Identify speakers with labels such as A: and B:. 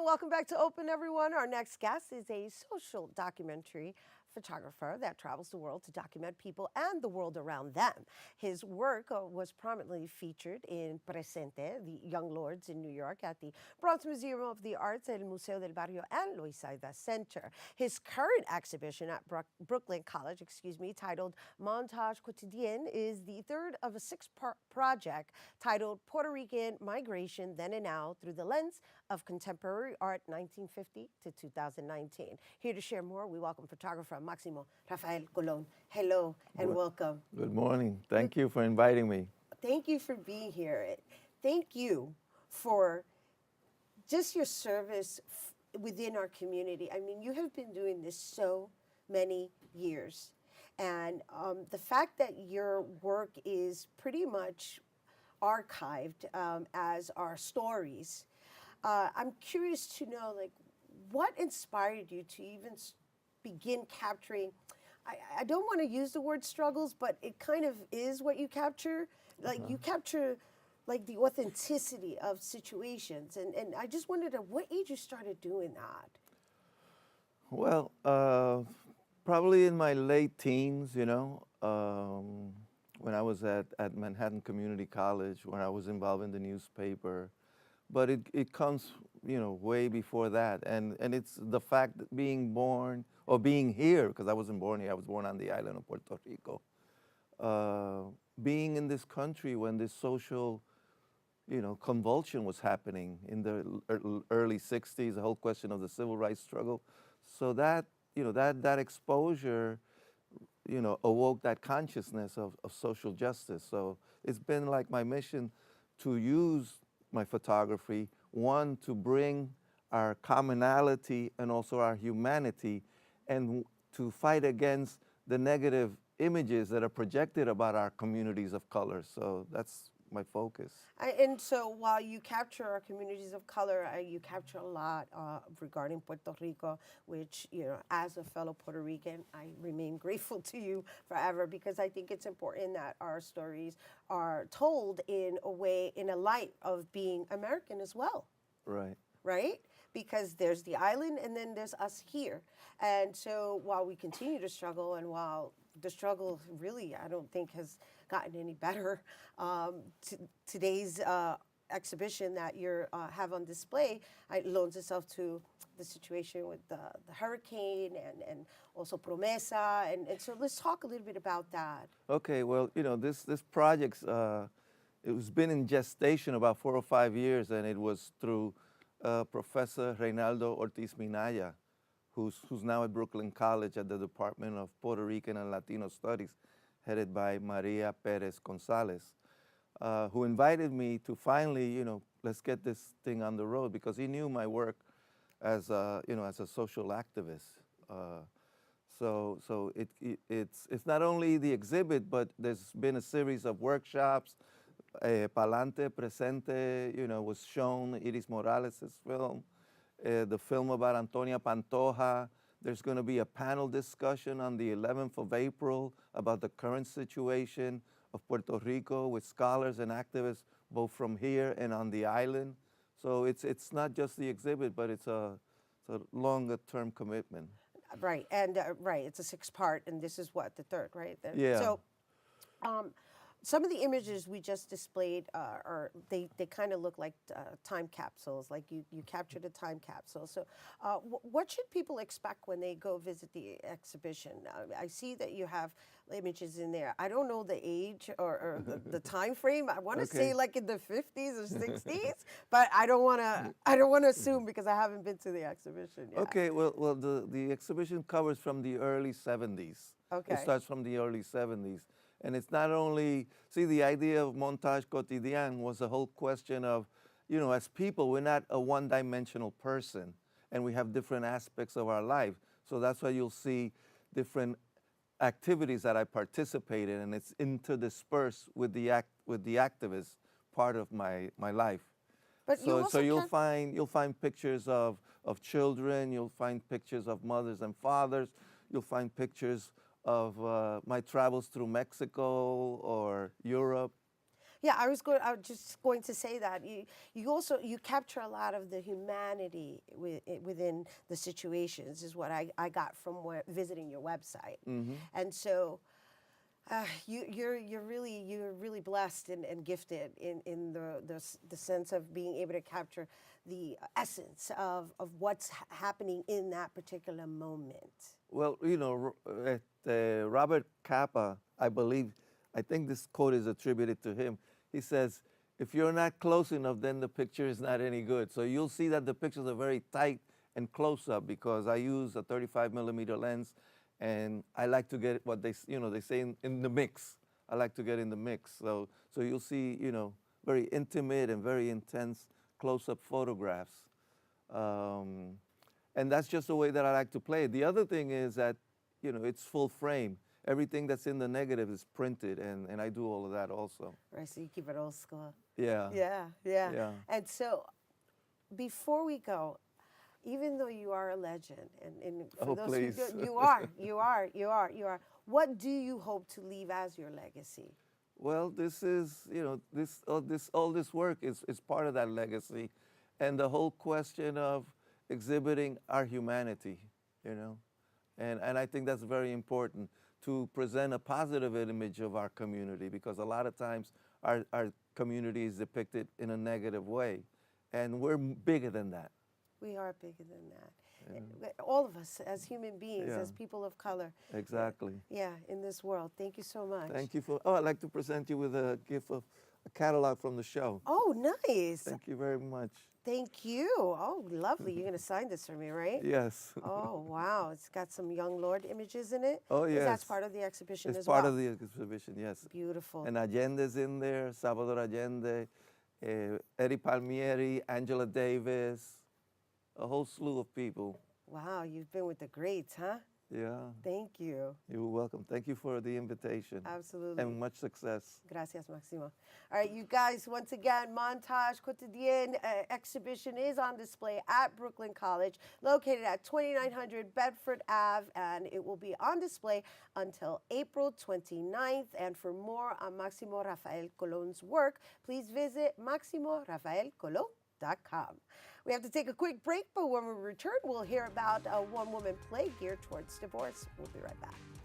A: welcome back to Open, everyone. Our next guest is a social documentary photographer that travels the world to document people and the world around them. His work was prominently featured in Presente, the Young Lords in New York, at the Bronx Museum of the Arts, El Museo del Barrio, and Loisaida Center. His current exhibition at Brooklyn College, titled Montage Quotidien, is the third of a six-part project titled Puerto Rican Migration Then and Now Through the Lens of Contemporary Art 1950 to 2019. Here to share more, we welcome photographer Máximo Rafael Colón. Hello and welcome.
B: Good morning. Thank you for inviting me.
A: Thank you for being here. Thank you for just your service within our community. I mean, you have been doing this so many years. And the fact that your work is pretty much archived as our stories, I'm curious to know, like, what inspired you to even begin capturing, I don't want to use the word struggles, but it kind of is what you capture. Like, you capture, like, the authenticity of situations. And I just wondered at what age you started doing that?
B: Well, probably in my late teens, when I was at Manhattan Community College, when I was involved in the newspaper. But it comes, way before that. And it's the fact that being born, or being here, because I wasn't born here, I was born on the island of Puerto Rico. Being in this country when this social, convulsion was happening in the early 60s, the whole question of the civil rights struggle. So that, that exposure, awoke that consciousness of social justice. So it's been like my mission to use my photography, one, to bring our commonality and also our humanity, and to fight against the negative images that are projected about our communities of color. So that's my focus.
A: And so while you capture our communities of color, you capture a lot regarding Puerto Rico, which, as a fellow Puerto Rican, I remain grateful to you forever, because I think it's important that our stories are told in a way, in a light of being American as well.
B: Right.
A: Right? Because there's the island and then there's us here. And so while we continue to struggle, and while the struggle really, I don't think, has gotten any better, today's exhibition that you have on display, it loans itself to the situation with the hurricane and also Promesa. And so let's talk a little bit about that.
B: Okay, well, this project's, it was been in gestation about 4 or 5 years, and it was through Professor Reynaldo Ortiz Minaya, who's now at Brooklyn College at the Department of Puerto Rican and Latino Studies, headed by Maria Perez Gonzalez, who invited me to finally, let's get this thing on the road, because he knew my work as a, as a social activist. So it's not only the exhibit, but there's been a series of workshops. Palante Presente, was shown, Iris Morales' film, the film about Antonia Pantoja. There's going to be a panel discussion on the 11th of April about the current situation of Puerto Rico with scholars and activists both from here and on the island. So it's not just the exhibit, but it's a longer-term commitment.
A: Right, and right, it's a 6-part, and this is what, the third, right?
B: Yeah.
A: So, some of the images we just displayed they kind of look like time capsules, like you captured a time capsule. So what should people expect when they go visit the exhibition? I see that you have images in there. I don't know the age or the time frame. I want to say like in the 50s or 60s, but I don't want to assume, because I haven't been to the exhibition yet.
B: Okay, well the exhibition covers from the early 70s.
A: Okay.
B: It starts from the early 70s. And it's not only, see, the idea of Montage Quotidien was the whole question of, as people, we're not a one-dimensional person, and we have different aspects of our life. So that's why you'll see different activities that I participate in, and it's interdispersed with the activist part of my life.
A: But
B: so you'll find pictures of children, you'll find pictures of mothers and fathers, you'll find pictures of my travels through Mexico or Europe.
A: Yeah, I was just going to say that you capture a lot of the humanity within the situations is what I got from visiting your website, and so you're really blessed and gifted in the sense of being able to capture the essence of what's happening in that particular moment.
B: Well, Robert Capa, I think this quote is attributed to him. He says, if you're not close enough, then the picture is not any good. So you'll see that the pictures are very tight and close up because I use a 35 millimeter lens, and I like to get what they say in the mix. I like to get in the mix. So you'll see, very intimate and very intense close-up photographs. And that's just the way that I like to play it. The other thing is that, it's full frame. Everything that's in the negative is printed, and I do all of that also.
A: Right, so you keep it old school.
B: Yeah.
A: Yeah. And so, before we go, even though you are a legend, and for those
B: please.
A: who don't, you are. What do you hope to leave as your legacy?
B: Well, this is, all this work is part of that legacy, and the whole question of exhibiting our humanity, and I think that's very important to present a positive image of our community, because a lot of times our community is depicted in a negative way, and we're bigger than that.
A: We are bigger than that. All of us as human beings, as people of color.
B: Exactly.
A: Yeah, in this world. Thank you so much.
B: Thank you I'd like to present you with a gift of a catalog from the show.
A: Oh, nice.
B: Thank you very much.
A: Thank you. Oh, lovely. You're going to sign this for me, right?
B: Yes.
A: Oh, wow. It's got some Young Lord images in it.
B: Oh, yes.
A: That's part of the exhibition as
B: It's
A: well.
B: part of the exhibition, yes.
A: Beautiful.
B: And Allende's in there, Salvador Allende, Eddie Palmieri, Angela Davis, a whole slew of people.
A: Wow, you've been with the greats, huh?
B: Yeah.
A: Thank you.
B: You're welcome. Thank you for the invitation.
A: Absolutely.
B: And much success.
A: Gracias, Máximo. All right, you guys, once again, Montage Quotidien exhibition is on display at Brooklyn College, located at 2900 Bedford Ave, and it will be on display until April 29th. And for more on Máximo Rafael Colón's work, please visit MáximoRafaelColón.com. We have to take a quick break, but when we return, we'll hear about a one-woman play geared towards divorce. We'll be right back.